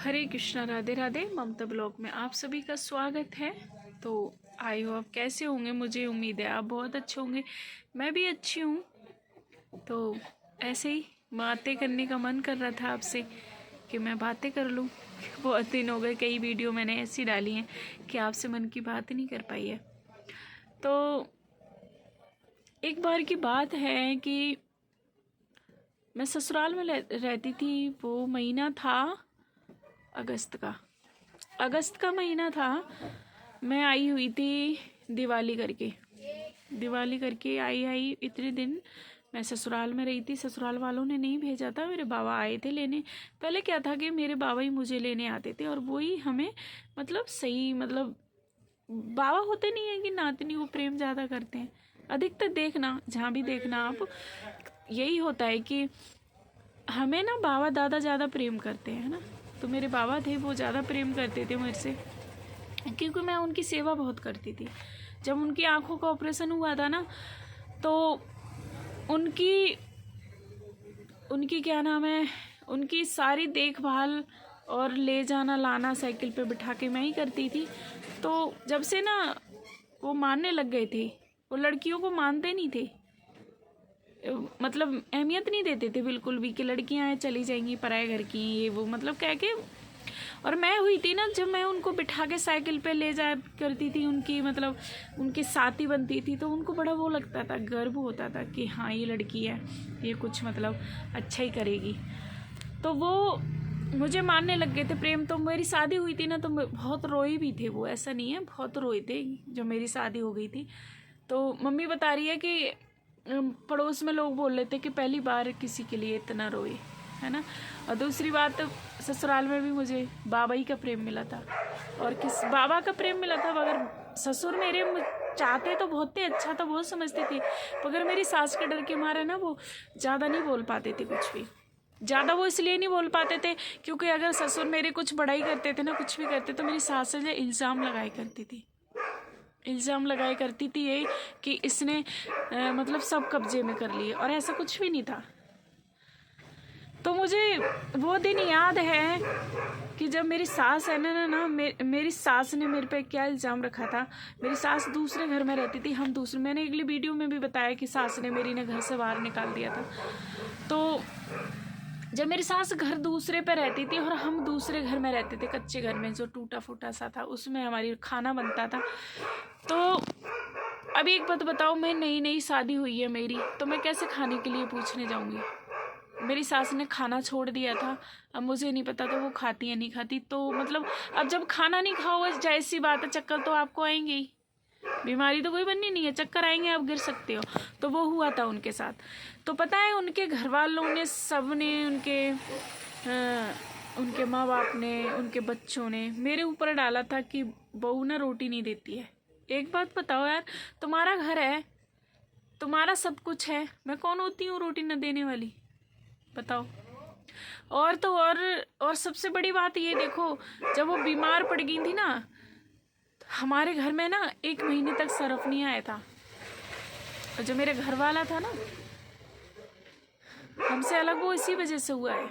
हरे कृष्णा, राधे राधे। ममता blog में आप सभी का स्वागत है। तो आई हो आप कैसे होंगे, मुझे उम्मीद है आप बहुत अच्छे होंगे। मैं भी अच्छी हूँ। तो ऐसे ही बातें करने का मन कर रहा था आपसे कि मैं बातें कर लूँ। बहुत दिन हो गए, कई वीडियो मैंने ऐसी डाली हैं कि आपसे मन की बात नहीं कर पाई है। तो एक बार की बात है कि मैं ससुराल में रहती थी। वो महीना था अगस्त का महीना था। मैं आई हुई थी दिवाली करके आई इतने दिन मैं ससुराल में रही थी। ससुराल वालों ने नहीं भेजा था, मेरे बाबा आए थे लेने। पहले क्या था कि मेरे बाबा ही मुझे लेने आते थे और वो ही हमें बाबा होते नहीं है कि नातनी को प्रेम ज़्यादा करते हैं। अधिकतर देखना, जहाँ भी देखना आप, यही होता है कि हमें ना बाबा दादा ज़्यादा प्रेम करते हैं ना। तो मेरे बाबा थे, वो ज़्यादा प्रेम करते थे मुझसे, क्योंकि मैं उनकी सेवा बहुत करती थी। जब उनकी आंखों का ऑपरेशन हुआ था ना, तो उनकी क्या नाम है, उनकी सारी देखभाल और ले जाना लाना साइकिल पे बिठा के मैं ही करती थी। तो जब से ना वो मानने लग गए थे, वो लड़कियों को मानते नहीं थे, मतलब अहमियत नहीं देते थे बिल्कुल भी कि लड़कियां हैं चली जाएंगी पराए घर की, ये वो मतलब कह के। और मैं हुई थी ना, जब मैं उनको बिठा के साइकिल पे ले जाया करती थी, उनकी साथी बनती थी, तो उनको बड़ा वो लगता था, गर्व होता था कि हाँ ये लड़की है, ये कुछ अच्छा ही करेगी। तो वो मुझे मानने लग गए थे प्रेम। तो मेरी शादी हुई थी ना, तो बहुत रोई भी थे वो, ऐसा नहीं है, बहुत रोए थे जब मेरी शादी हो गई थी। तो मम्मी बता रही है कि पड़ोस में लोग बोल रहे थे कि पहली बार किसी के लिए इतना रोए, है ना। और दूसरी बात, ससुराल में भी मुझे बाबा ही का प्रेम मिला था। और किस बाबा का प्रेम मिला था, मगर ससुर मेरे चाहते तो बहुत ही अच्छा था, बहुत समझते थे, मगर मेरी सास के डर के मारे ना वो ज़्यादा नहीं बोल पाते थे कुछ भी। ज़्यादा वो इसलिए नहीं बोल पाते थे क्योंकि अगर ससुर मेरे कुछ बड़ाई करते थे ना, कुछ भी करते, तो मेरी सास से इल्ज़ाम लगाया करती थी ये कि इसने सब कब्जे में कर लिए, और ऐसा कुछ भी नहीं था। तो मुझे वो दिन याद है कि जब मेरी सास है ना मेरी सास ने मेरे पे क्या इल्ज़ाम रखा था। मेरी सास दूसरे घर में रहती थी, मैंने अगली वीडियो में भी बताया कि सास ने मेरी ने घर से बाहर निकाल दिया था। तो जब मेरी सास घर दूसरे पे रहती थी और हम दूसरे घर में रहते थे, कच्चे घर में जो टूटा फूटा सा था, उसमें हमारी खाना बनता था। तो अब एक बात बताओ, मैं नई शादी हुई है मेरी, तो मैं कैसे खाने के लिए पूछने जाऊंगी। मेरी सास ने खाना छोड़ दिया था, अब मुझे नहीं पता तो वो खाती है नहीं खाती। तो अब जब खाना नहीं खाओगे, जाहिर सी बात है चक्कर तो आपको आएंगे ही। बीमारी तो कोई बननी नहीं है, चक्कर आएंगे, आप गिर सकते हो। तो वो हुआ था उनके साथ। तो पता है उनके घर वालों ने, सब ने, उनके माँ बाप ने, उनके बच्चों ने मेरे ऊपर डाला था कि बहू ना रोटी नहीं देती है। एक बात बताओ यार, तुम्हारा घर है, तुम्हारा सब कुछ है, मैं कौन होती हूँ रोटी न देने वाली, बताओ। और तो और सबसे बड़ी बात ये देखो, जब वो बीमार पड़ गई थी ना, हमारे घर में ना 1 महीने तक सरफ नहीं आया था। और जो मेरे घर वाला था ना, हमसे अलग वो इसी वजह से हुआ है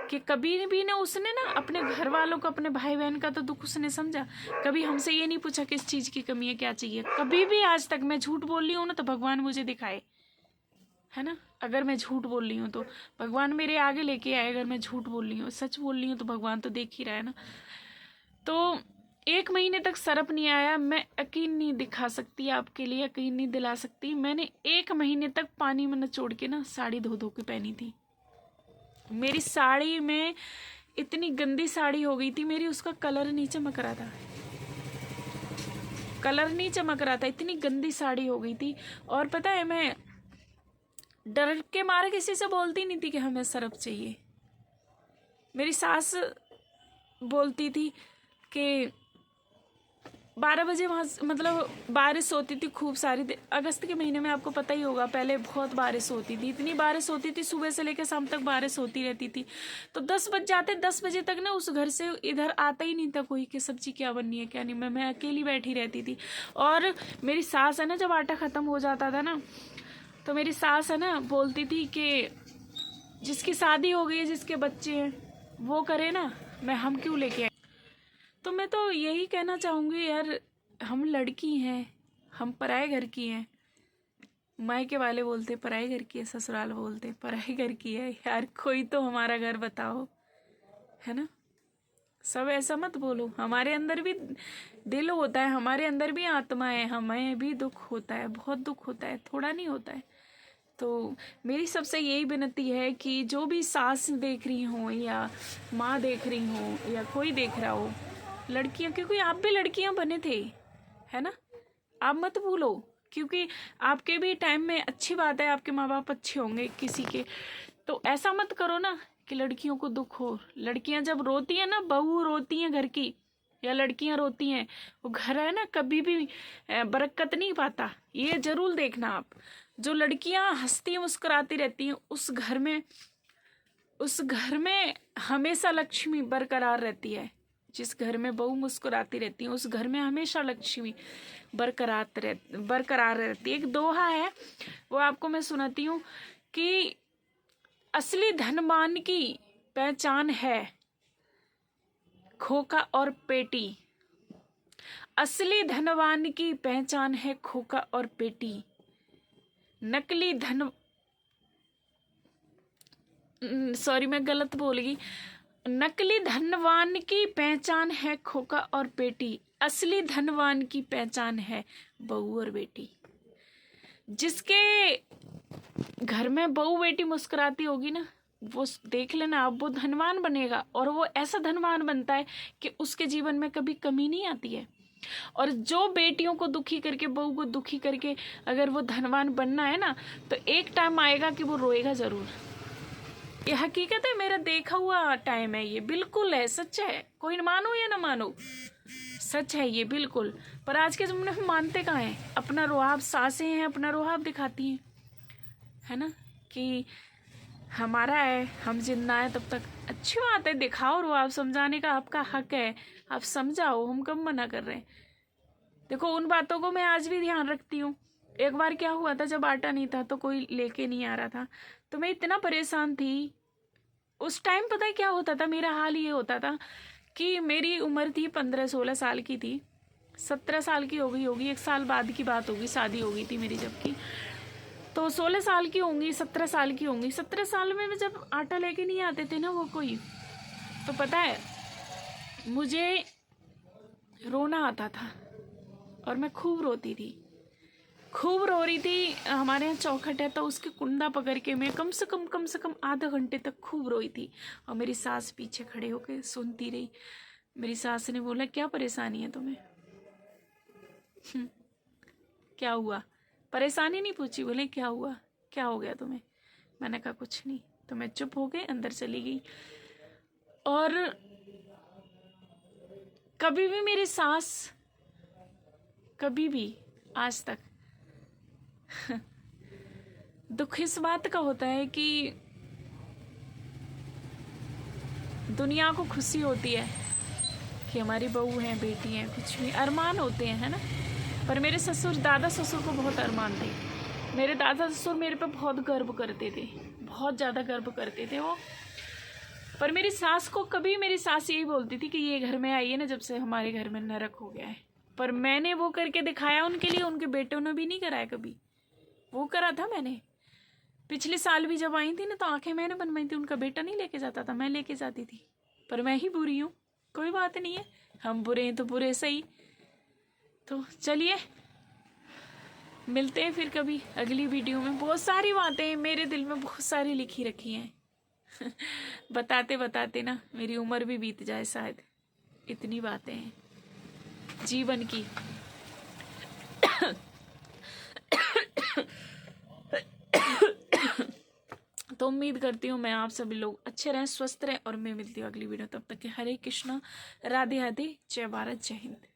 कि कभी भी ना उसने ना अपने घर वालों का, अपने भाई बहन का तो दुख उसने समझा। कभी हमसे ये नहीं पूछा किस चीज़ की कमी है, क्या चाहिए। कभी भी आज तक मैं झूठ बोल रही हूँ ना, तो भगवान मुझे दिखाए, है ना। अगर मैं झूठ बोल रही हूँ तो भगवान मेरे आगे लेके आए, अगर मैं झूठ बोल रही हूँ, सच बोल रही हूँ तो भगवान तो देख ही रहा है ना। तो 1 महीने तक सरफ नहीं आया। मैं यकीन नहीं दिखा सकती, आपके लिए यकीन नहीं दिला सकती। मैंने 1 महीने तक पानी में निचोड़ के ना साड़ी धो के पहनी थी। मेरी साड़ी में इतनी गंदी साड़ी हो गई थी मेरी, उसका कलर नहीं चमक रहा था, इतनी गंदी साड़ी हो गई थी। और पता है, मैं डर के मारे किसी से बोलती नहीं थी कि हमें सरफ चाहिए। मेरी सास बोलती थी कि 12 बजे वहाँ बारिश होती थी खूब सारी। अगस्त के महीने में आपको पता ही होगा, पहले बहुत बारिश होती थी, इतनी बारिश होती थी, सुबह से लेकर शाम तक बारिश होती रहती थी। तो 10 बज जाते, 10 बजे तक ना उस घर से इधर आता ही नहीं था कोई कि सब्जी क्या बननी है क्या नहीं। मैं अकेली बैठी रहती थी। और मेरी सास है ना, जब आटा ख़त्म हो जाता था ना, तो मेरी सास है ना बोलती थी कि जिसकी शादी हो गई है, जिसके बच्चे हैं, वो करे ना मैं हम क्यों लेके आई। तो मैं तो यही कहना चाहूँगी यार, हम लड़की हैं, हम पराए घर की हैं। मायके वाले बोलते पराए घर की है, ससुराल बोलते पराए घर की है। यार कोई तो हमारा घर बताओ, है ना। सब ऐसा मत बोलो, हमारे अंदर भी दिल होता है, हमारे अंदर भी आत्मा है, हमें भी दुख होता है, बहुत दुख होता है, थोड़ा नहीं होता है। तो मेरी सबसे यही विनती है कि जो भी सास देख रही हो या माँ देख रही हो या कोई देख रहा हो, लड़कियां, क्योंकि आप भी लड़कियां बने थे, है ना। आप मत भूलो, क्योंकि आपके भी टाइम में अच्छी बात है, आपके माँ बाप अच्छे होंगे किसी के, तो ऐसा मत करो ना कि लड़कियों को दुख हो। लड़कियां जब रोती हैं ना, बहू रोती हैं घर की या लड़कियां रोती हैं, वो घर है ना कभी भी बरकत नहीं पाता। ये जरूर देखना आप, जो लड़कियां हंसती मुस्कुराती रहती हैं उस घर में हमेशा लक्ष्मी बरकरार रहती है। जिस घर में बहू मुस्कुराती रहती है उस घर में हमेशा लक्ष्मी बरकरार रहती है। एक दोहा है, वो आपको मैं सुनाती हूँ कि असली धनवान की पहचान है खोका और पेटी। असली धनवान की पहचान है खोका और पेटी। नकली धन सॉरी मैं गलत बोल गई। नकली धनवान की पहचान है खोका और पेटी, असली धनवान की पहचान है बहू और बेटी। जिसके घर में बहू बेटी मुस्कुराती होगी ना, वो देख लेना अब वो धनवान बनेगा, और वो ऐसा धनवान बनता है कि उसके जीवन में कभी कमी नहीं आती है। और जो बेटियों को दुखी करके, बहू को दुखी करके अगर वो धनवान बनना है ना, तो एक टाइम आएगा कि वो रोएगा जरूर। ये हकीकत है, मेरा देखा हुआ टाइम है, ये बिल्कुल है, सच है। कोई मानो या ना मानो, सच है ये बिल्कुल। पर आज के जमाने में मानते कहाँ हैं। अपना रुआब, सासें हैं अपना रुआब दिखाती हैं, है ना, कि हमारा है, हम जिंदा है तब तक। अच्छी बात है, दिखाओ रुआब, समझाने का आपका हक है, आप समझाओ, हम कब मना कर रहे हैं। देखो उन बातों को मैं आज भी ध्यान रखती हूँ। एक बार क्या हुआ था, जब आटा नहीं था तो कोई लेके नहीं आ रहा था, तो मैं इतना परेशान थी उस टाइम। पता है क्या होता था, मेरा हाल ये होता था कि मेरी उम्र थी 15-16 साल की थी, 17 साल की हो गई होगी, 1 साल बाद की बात होगी, शादी हो गई थी मेरी जबकि। तो 16 साल की होंगी, 17 साल की होंगी। 17 साल में जब आटा लेके नहीं आते थे ना वो कोई, तो पता है मुझे रोना आता था और मैं खूब रोती थी, खूब रो रही थी। हमारे यहाँ चौखट है तो उसके कुंडा पकड़ के मैं कम से कम आधा घंटे तक खूब रोई थी। और मेरी सास पीछे खड़े होकर सुनती रही। मेरी सास ने बोला क्या परेशानी है तुम्हें, क्या हुआ। परेशानी नहीं पूछी, बोले क्या हुआ, क्या हो गया तुम्हें। मैंने कहा कुछ नहीं, तो मैं चुप हो गई, अंदर चली गई। और कभी भी मेरी सास, कभी भी आज तक दुख इस बात का होता है कि दुनिया को खुशी होती है कि हमारी बहू है, बेटी है, कुछ भी अरमान होते हैं, है ना। पर मेरे ससुर, दादा ससुर को बहुत अरमान थे। मेरे दादा ससुर मेरे पे बहुत गर्व करते थे, बहुत ज़्यादा गर्व करते थे वो। पर मेरी सास को कभी, मेरी सास यही बोलती थी कि ये घर में आई है ना जब से हमारे घर में नरक हो गया है। पर मैंने वो करके दिखाया उनके लिए, उनके बेटों ने भी नहीं कराया कभी, वो करा था मैंने। पिछले साल भी जब आई थी ना तो आंखें मैंने बनवाई थी, उनका बेटा नहीं लेके जाता था, मैं लेके जाती थी। पर मैं ही बुरी हूँ, कोई बात नहीं है, हम बुरे हैं तो बुरे सही। तो चलिए मिलते हैं फिर कभी अगली वीडियो में। बहुत सारी बातें मेरे दिल में बहुत सारी लिखी रखी हैं बताते बताते ना मेरी उम्र भी बीत जाए शायद, इतनी बातें हैं जीवन की। तो उम्मीद करती हूँ मैं आप सभी लोग अच्छे रहें, स्वस्थ रहें, और मैं मिलती हूँ अगली वीडियो। तब तक के हरे कृष्णा, राधे राधे, जय भारत, जय हिंद।